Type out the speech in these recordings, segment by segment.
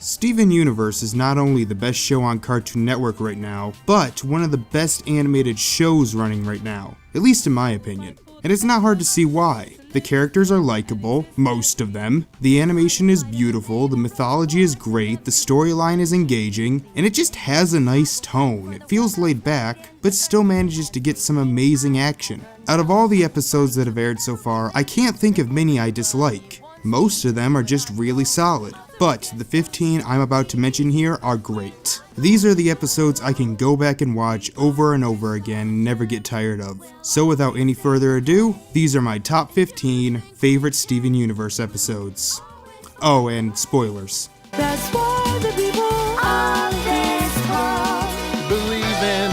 Steven Universe is not only the best show on Cartoon Network right now, but one of the best animated shows running right now, at least in my opinion. And it's not hard to see why. The characters are likable, most of them, the animation is beautiful, the mythology is great, the storyline is engaging, and it just has a nice tone. It feels laid back, but still manages to get some amazing action. Out of all the episodes that have aired so far, I can't think of many I dislike. Most of them are just really solid. But the 15 I'm about to mention here are great. These are the episodes I can go back and watch over and over again and never get tired of. So without any further ado, these are my top 15 favorite Steven Universe episodes. Oh, and spoilers. That's why the people of this world Believe in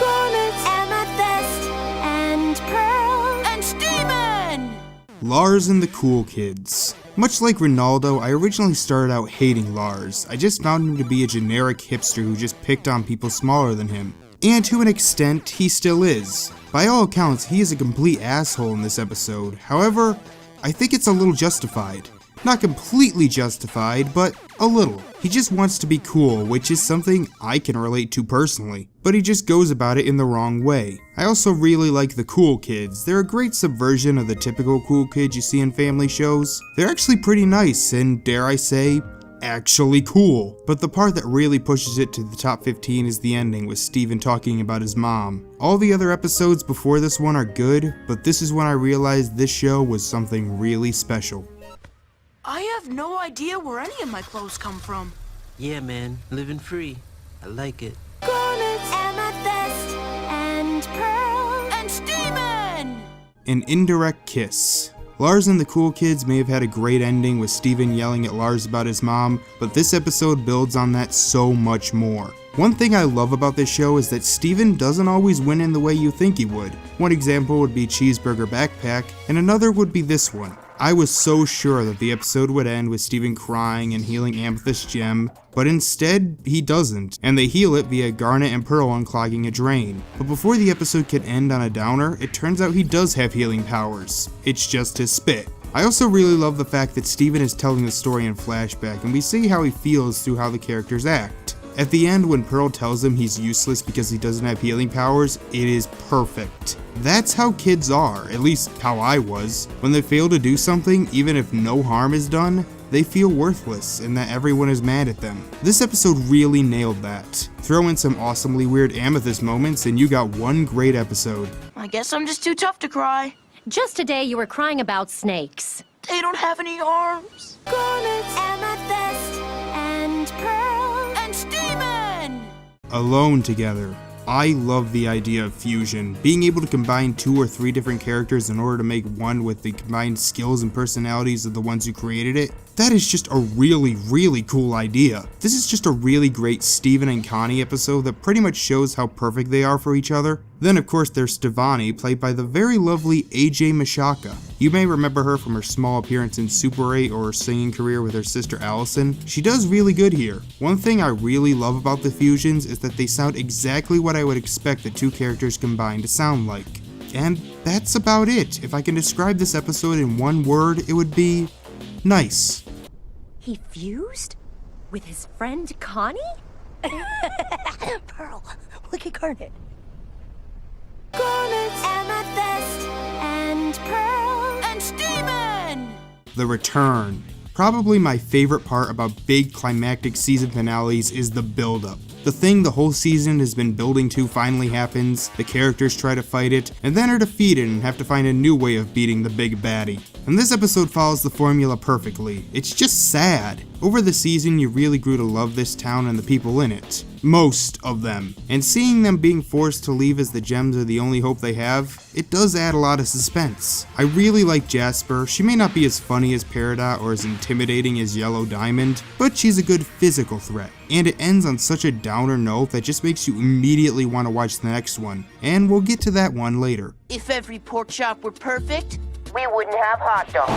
Garnet, Amethyst, and Pearl, and Steven! Lars and the Cool Kids. Much like Ronaldo, I originally started out hating Lars. I just found him to be a generic hipster who just picked on people smaller than him. And to an extent, he still is. By all accounts, he is a complete asshole in this episode. However, I think it's a little justified. Not completely justified, but a little. He just wants to be cool, which is something I can relate to personally, but he just goes about it in the wrong way. I also really like the Cool Kids. They're a great subversion of the typical cool kids you see in family shows. They're actually pretty nice and, dare I say, actually cool. But the part that really pushes it to the top 15 is the ending with Steven talking about his mom. All the other episodes before this one are good, but this is when I realized this show was something really special. I have no idea where any of my clothes come from. Yeah, man, living free. I like it. Garnet, Amethyst, and Pearl, And Steven! An indirect kiss. Lars and the Cool Kids may have had a great ending with Steven yelling at Lars about his mom, but this episode builds on that so much more. One thing I love about this show is that Steven doesn't always win in the way you think he would. One example would be Cheeseburger Backpack, and another would be this one. I was so sure that the episode would end with Steven crying and healing Amethyst Gem, but instead, he doesn't, and they heal it via Garnet and Pearl unclogging a drain. But before the episode can end on a downer, it turns out he does have healing powers. It's just his spit. I also really love the fact that Steven is telling the story in flashback, and we see how he feels through how the characters act. At the end, when Pearl tells him he's useless because he doesn't have healing powers, it is perfect. That's how kids are, at least how I was. When they fail to do something, even if no harm is done, they feel worthless and that everyone is mad at them. This episode really nailed that. Throw in some awesomely weird Amethyst moments and you got one great episode. I guess I'm just too tough to cry. Just today you were crying about snakes. They don't have any arms. Garnet, Amethyst, and Pearl, And Steven! Alone together. I love the idea of fusion, being able to combine 2 or 3 different characters in order to make one with the combined skills and personalities of the ones who created it. That is just a really, really cool idea. This is just a really great Steven and Connie episode that pretty much shows how perfect they are for each other. Then of course there's Stevonnie, played by the very lovely AJ Mashaka. You may remember her from her small appearance in Super 8 or her singing career with her sister Allison. She does really good here. One thing I really love about the fusions is that they sound exactly what I would expect the 2 characters combined to sound like. And that's about it. If I can describe this episode in one word, it would be nice. He fused? With his friend Connie? Pearl. Look at Garnet. Garnet, Amethyst, and Pearl, And Steven! The return. Probably my favorite part about big climactic season finales is the build-up. The thing the whole season has been building to finally happens, the characters try to fight it, and then are defeated and have to find a new way of beating the big baddie. And this episode follows the formula perfectly. It's just sad. Over the season, you really grew to love this town and the people in it. Most of them. And seeing them being forced to leave as the gems are the only hope they have, it does add a lot of suspense. I really like Jasper. She may not be as funny as Peridot or as intimidating as Yellow Diamond, but she's a good physical threat. And it ends on such a downer note that just makes you immediately want to watch the next one. And we'll get to that one later. If every pork chop were perfect, we wouldn't have hot dogs.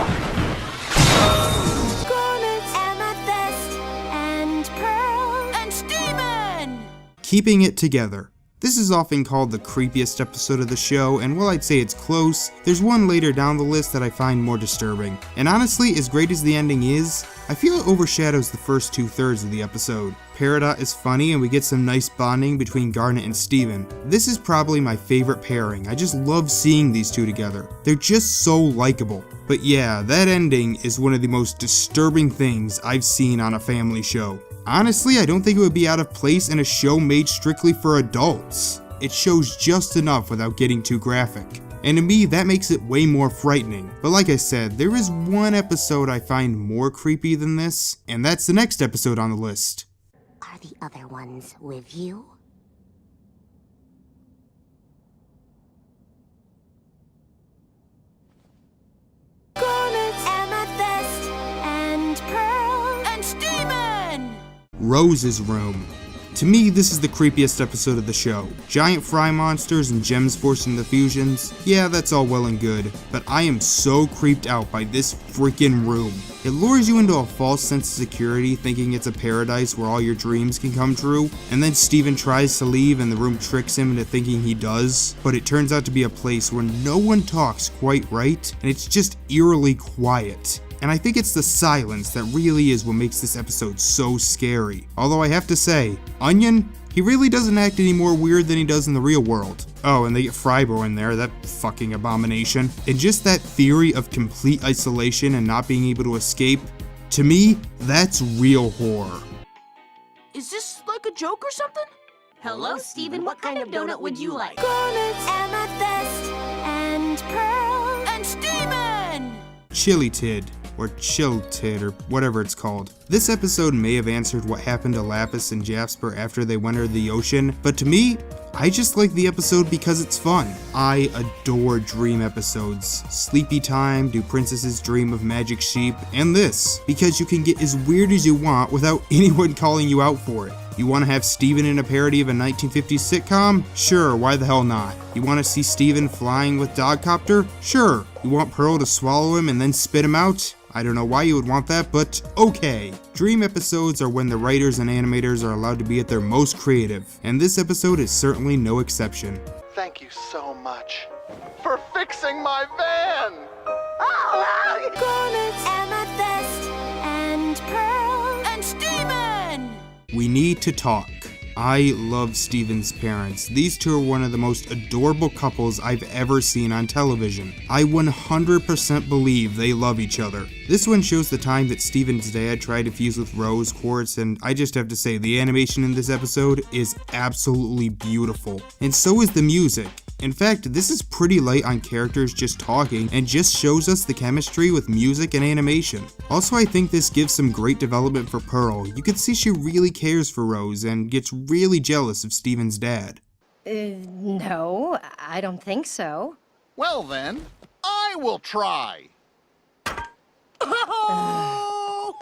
Garnet, Amethyst, and Pearl, and Steven! Keeping it together. This is often called the creepiest episode of the show, and while I'd say it's close, there's one later down the list that I find more disturbing. And honestly, as great as the ending is, I feel it overshadows the first 2/3 of the episode. Peridot is funny and we get some nice bonding between Garnet and Steven. This is probably my favorite pairing. I just love seeing these two together. They're just so likable. But yeah, that ending is one of the most disturbing things I've seen on a family show. Honestly, I don't think it would be out of place in a show made strictly for adults. It shows just enough without getting too graphic. And to me, that makes it way more frightening. But like I said, there is one episode I find more creepy than this, and that's the next episode on the list. Are the other ones with you? Garnet, Amethyst and Pearl. and Steven! Rose's Room. To me, this is the creepiest episode of the show. Giant fry monsters and gems forcing the fusions. Yeah, that's all well and good, but I am so creeped out by this freaking room. It lures you into a false sense of security, thinking it's a paradise where all your dreams can come true, and then Steven tries to leave and the room tricks him into thinking he does, but it turns out to be a place where no one talks quite right, and it's just eerily quiet. And I think it's the silence that really is what makes this episode so scary. Although I have to say, Onion, he really doesn't act any more weird than he does in the real world. Oh, and they get Frybo in there, that fucking abomination. And just that theory of complete isolation and not being able to escape, to me, that's real horror. Is this like a joke or something? Hello, Steven. What kind of donut would you like? Garnet, Amethyst and Pearl. and Steven! Chillytid, or Chiltid, or whatever it's called. This episode may have answered what happened to Lapis and Jasper after they entered the ocean, but to me, I just like the episode because it's fun. I adore dream episodes. Sleepy Time, Do Princesses Dream of Magic Sheep, and this, because you can get as weird as you want without anyone calling you out for it. You want to have Steven in a parody of a 1950s sitcom? Sure, why the hell not? You want to see Steven flying with Dogcopter? Sure. You want Pearl to swallow him and then spit him out? I don't know why you would want that, but okay. Dream episodes are when the writers and animators are allowed to be at their most creative, and this episode is certainly no exception. Thank you so much for fixing my van! Garnet, Amethyst and Pearl. and Steven! We need to talk. I love Steven's parents. These two are one of the most adorable couples I've ever seen on television. I 100% believe they love each other. This one shows the time that Steven's dad tried to fuse with Rose Quartz, and I just have to say the animation in this episode is absolutely beautiful. And so is the music. In fact, this is pretty light on characters just talking and just shows us the chemistry with music and animation. Also, I think this gives some great development for Pearl. You can see she really cares for Rose and gets really jealous of Steven's dad. No, I don't think so. Well then, I will try!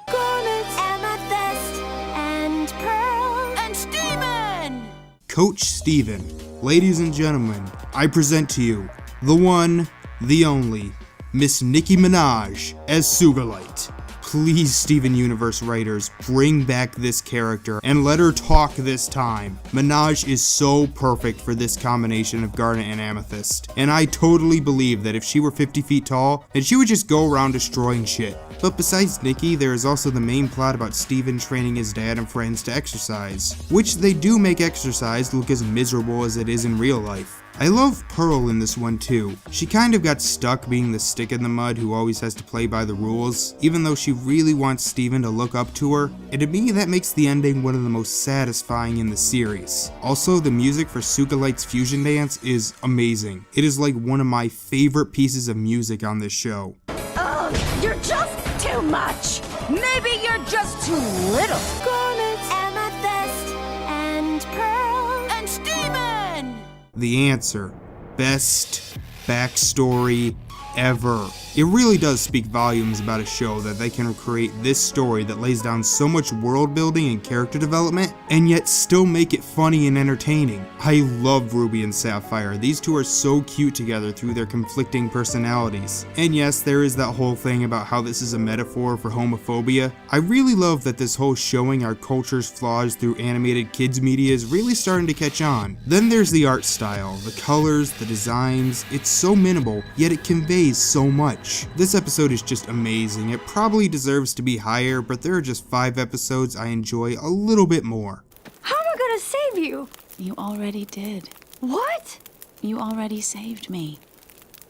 Garnet, Amethyst and Pearl. and Steven! Coach Steven. Ladies and gentlemen, I present to you the one, the only, Miss Nicki Minaj as Sugarlight. Please, Steven Universe writers, bring back this character and let her talk this time. Minaj is so perfect for this combination of Garnet and Amethyst, and I totally believe that if she were 50 feet tall, then she would just go around destroying shit. But besides Nicki, there is also the main plot about Steven training his dad and friends to exercise, which they do make exercise look as miserable as it is in real life. I love Pearl in this one too. She kind of got stuck being the stick in the mud who always has to play by the rules, even though she really wants Steven to look up to her, and to me that makes the ending one of the most satisfying in the series. Also, the music for Sugalight's fusion dance is amazing. It is like one of my favorite pieces of music on this show. Oh, you're just too much. Maybe you're just too little. Garnet, Amethyst and Pearl. and Steven! The answer. Best backstory ever. It really does speak volumes about a show that they can recreate this story that lays down so much world building and character development, and yet still make it funny and entertaining. I love Ruby and Sapphire. These two are so cute together through their conflicting personalities. And yes, there is that whole thing about how this is a metaphor for homophobia. I really love that this whole showing our culture's flaws through animated kids media is really starting to catch on. Then there's the art style, the colors, the designs. It's so minimal, yet it conveys so much. This episode is just amazing. It probably deserves to be higher, but there are just 5 episodes I enjoy a little bit more. How am I gonna save you? You already did. What? You already saved me.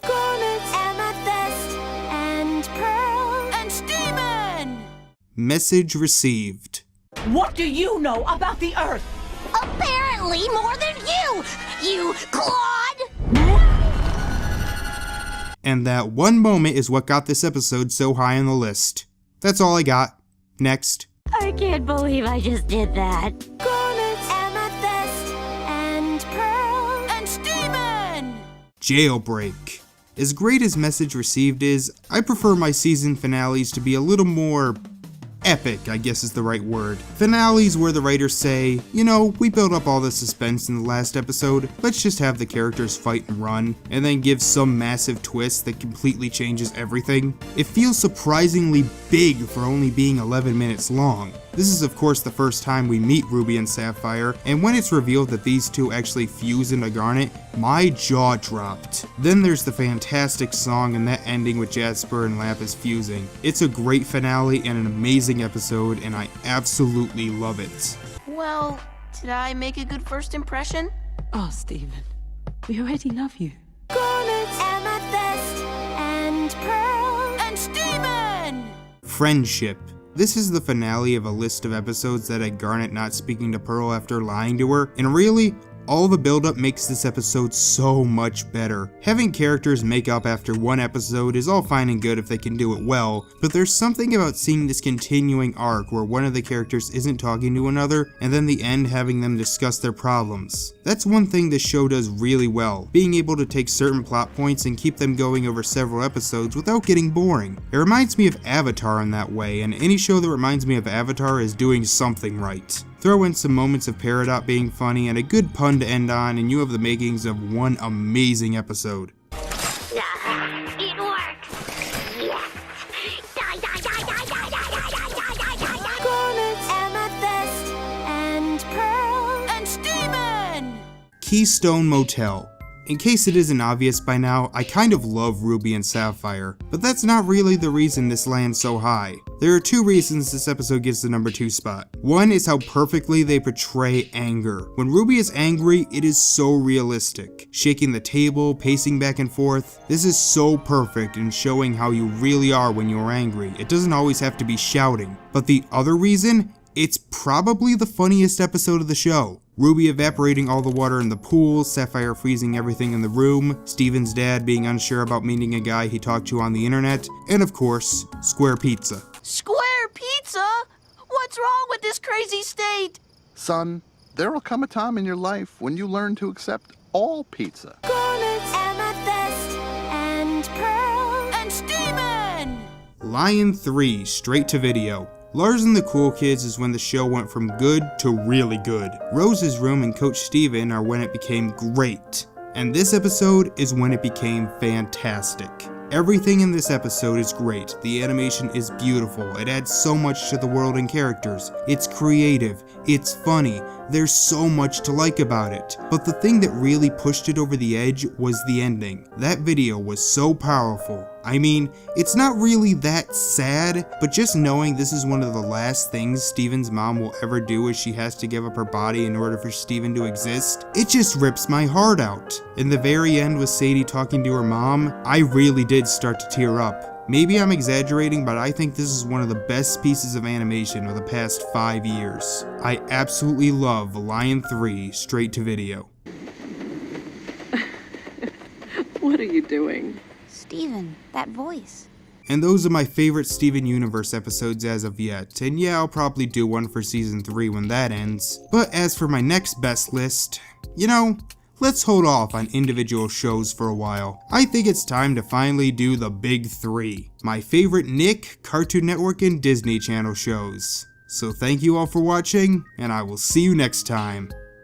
Garnet, amethyst, and pearl, And Steven! Message received. What do you know about the Earth? Apparently more than you Claude! And that one moment is what got this episode so high on the list. That's all I got. Next. I can't believe I just did that. Garnet, amethyst, and pearl, And Steven! Jailbreak. As great as Message Received is, I prefer my season finales to be a little more epic, I guess is the right word. Finales where the writers say, you know, we built up all the suspense in the last episode, let's just have the characters fight and run, and then give some massive twist that completely changes everything. It feels surprisingly big for only being 11 minutes long. This is of course the first time we meet Ruby and Sapphire, and when it's revealed that these two actually fuse into Garnet, my jaw dropped. Then there's the fantastic song and that ending with Jasper and Lapis fusing. It's a great finale and an amazing episode, and I absolutely love it. Well, did I make a good first impression? Oh, Steven, we already love you. garnet, amethyst, and pearl, And Steven! Friendship. This is the finale of a list of episodes that had Garnet not speaking to Pearl after lying to her, and really, all the buildup makes this episode so much better. Having characters make up after one episode is all fine and good if they can do it well, but there's something about seeing this continuing arc where one of the characters isn't talking to another, and then the end having them discuss their problems. That's one thing this show does really well, being able to take certain plot points and keep them going over several episodes without getting boring. It reminds me of Avatar in that way, and any show that reminds me of Avatar is doing something right. Throw in some moments of Peridot being funny and a good pun to end on, and you have the makings of one amazing episode. It works! Yes! Die, die, die, die, die, die, die, die, die, die, die! garnet, amethyst, and pearl, And Steven! Keystone Motel. In case it isn't obvious by now, I kind of love Ruby and Sapphire, but that's not really the reason this lands so high. There are 2 reasons this episode gets the number 2 spot. One is how perfectly they portray anger. When Ruby is angry, it is so realistic. Shaking the table, pacing back and forth. This is so perfect in showing how you really are when you're angry. It doesn't always have to be shouting. But the other reason? It's probably the funniest episode of the show. Ruby evaporating all the water in the pool, Sapphire freezing everything in the room, Steven's dad being unsure about meeting a guy he talked to on the internet, and of course, Square Pizza. Square pizza? What's wrong with this crazy state? Son, there'll come a time in your life when you learn to accept all pizza. garnet, amethyst, and pearl, And Steven! Lion 3, straight to video. Lars and the Cool Kids is when the show went from good to really good. Rose's room and Coach Steven are when it became great. And this episode is when it became fantastic. Everything in this episode is great. The animation is beautiful. It adds so much to the world and characters. It's creative. It's funny. There's so much to like about it. But the thing that really pushed it over the edge was the ending. That video was so powerful. I mean, it's not really that sad, but just knowing this is one of the last things Steven's mom will ever do as she has to give up her body in order for Steven to exist, it just rips my heart out. In the very end with Sadie talking to her mom, I really did start to tear up. Maybe I'm exaggerating, but I think this is one of the best pieces of animation of the past 5 years. I absolutely love Lion 3 straight to video. What are you doing? Steven, that voice. And those are my favorite Steven Universe episodes as of yet, and yeah, I'll probably do one for season 3 when that ends. But as for my next best list, you know, let's hold off on individual shows for a while. I think it's time to finally do the big three, my favorite Nick, Cartoon Network, and Disney Channel shows. So thank you all for watching, and I will see you next time.